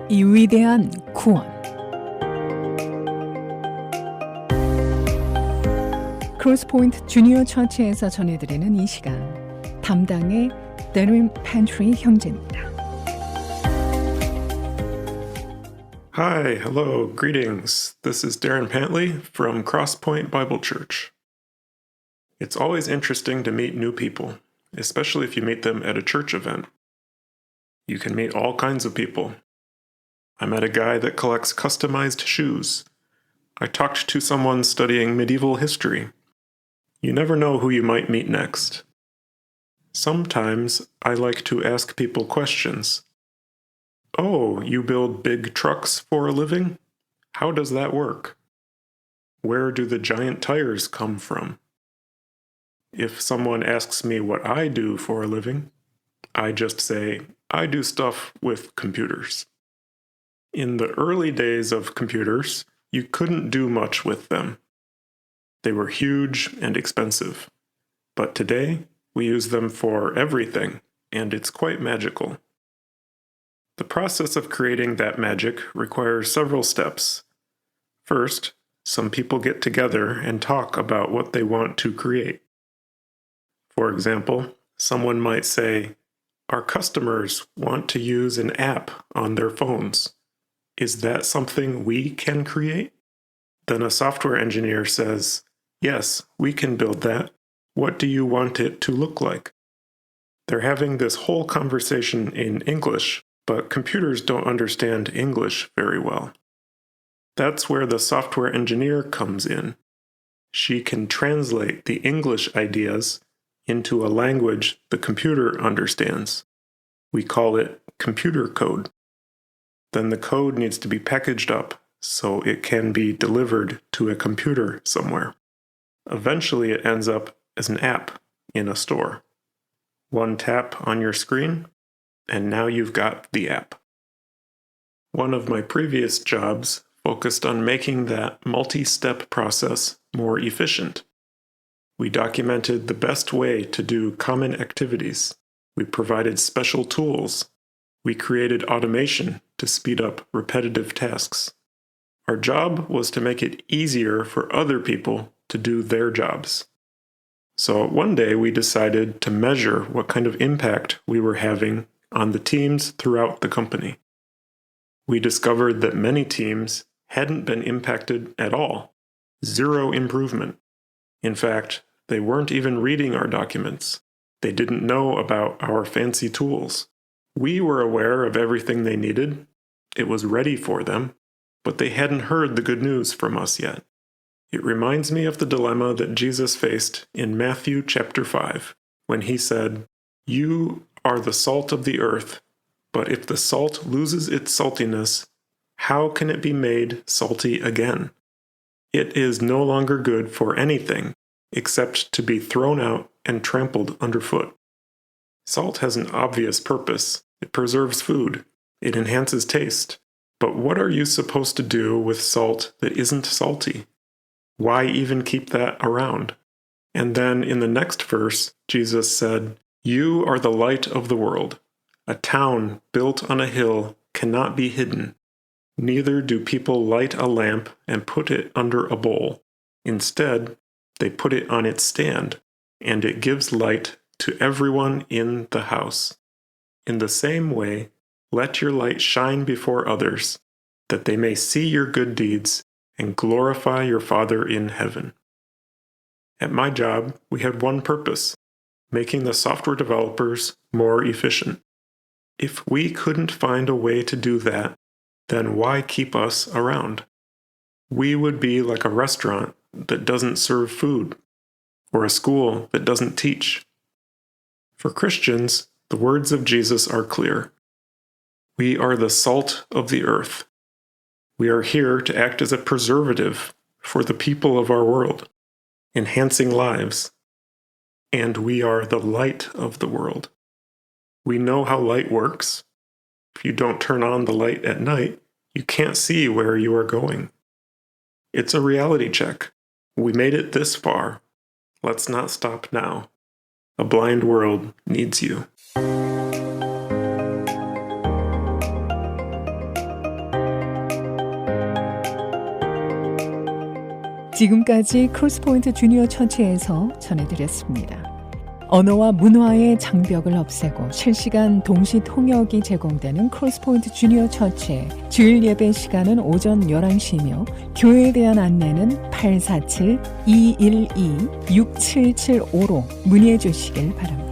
이 위대한 구원. 크로스포인트 주니어 처치에서 전해드리는 이 시간, 담당의 Darin Pantley 형제입니다. Hi, hello, greetings. This is Darin Pantley from Crosspoint Bible Church. It's always interesting to meet new people, especially if you meet them at a church event. You can meet all kinds of people. I met a guy that collects customized shoes. I talked to someone studying medieval history. You never know who you might meet next. Sometimes I like to ask people questions. Oh, you build big trucks for a living? How does that work? Where do the giant tires come from? If someone asks me what I do for a living, I just say, I do stuff with computers. In the early days of computers, you couldn't do much with them. They were huge and expensive. But today, we use them for everything, and it's quite magical. The process of creating that magic requires several steps. First, some people get together and talk about what they want to create. For example, someone might say, our customers want to use an app on their phones. Is that something we can create? Then a software engineer says, yes, we can build that. What do you want it to look like? They're having this whole conversation in English, but computers don't understand English very well. That's where the software engineer comes in. She can translate the English ideas into a language the computer understands. We call it computer code. Then the code needs to be packaged up so it can be delivered to a computer somewhere. Eventually it ends up as an app in a store. One tap on your screen, and now you've got the app. One of my previous jobs focused on making that multi-step process more efficient. We documented the best way to do common activities. We provided special tools. We created automation to speed up repetitive tasks. Our job was to make it easier for other people to do their jobs. So one day we decided to measure what kind of impact we were having on the teams throughout the company. We discovered that many teams hadn't been impacted at all. Zero improvement. In fact, they weren't even reading our documents. They didn't know about our fancy tools. We were aware of everything they needed. It was ready for them, but they hadn't heard the good news from us yet. It reminds me of the dilemma that Jesus faced in Matthew chapter 5, when he said, you are the salt of the earth, but if the salt loses its saltiness, how can it be made salty again? It is no longer good for anything except to be thrown out and trampled underfoot. Salt has an obvious purpose. It preserves food. It enhances taste. But what are you supposed to do with salt that isn't salty? Why even keep that around? And then in the next verse, Jesus said, you are the light of the world. A town built on a hill cannot be hidden. Neither do people light a lamp and put it under a bowl. Instead, they put it on its stand, and it gives light to everyone in the house. In the same way, let your light shine before others, that they may see your good deeds and glorify your Father in heaven. At my job, we had one purpose, making the software developers more efficient. If we couldn't find a way to do that, then why keep us around? We would be like a restaurant that doesn't serve food, or a school that doesn't teach. For Christians, the words of Jesus are clear. We are the salt of the earth. We are here to act as a preservative for the people of our world, enhancing lives. And we are the light of the world. We know how light works. If you don't turn on the light at night, you can't see where you are going. It's a reality check. We made it this far. Let's not stop now. A blind world needs you. 지금까지 크로스포인트 주니어 처치에서 전해드렸습니다. 언어와 문화의 장벽을 없애고 실시간 동시 통역이 제공되는 크로스포인트 주니어 처치의 주일 예배 시간은 오전 11시이며 교회에 대한 안내는 847-212-6775로 문의해 주시길 바랍니다.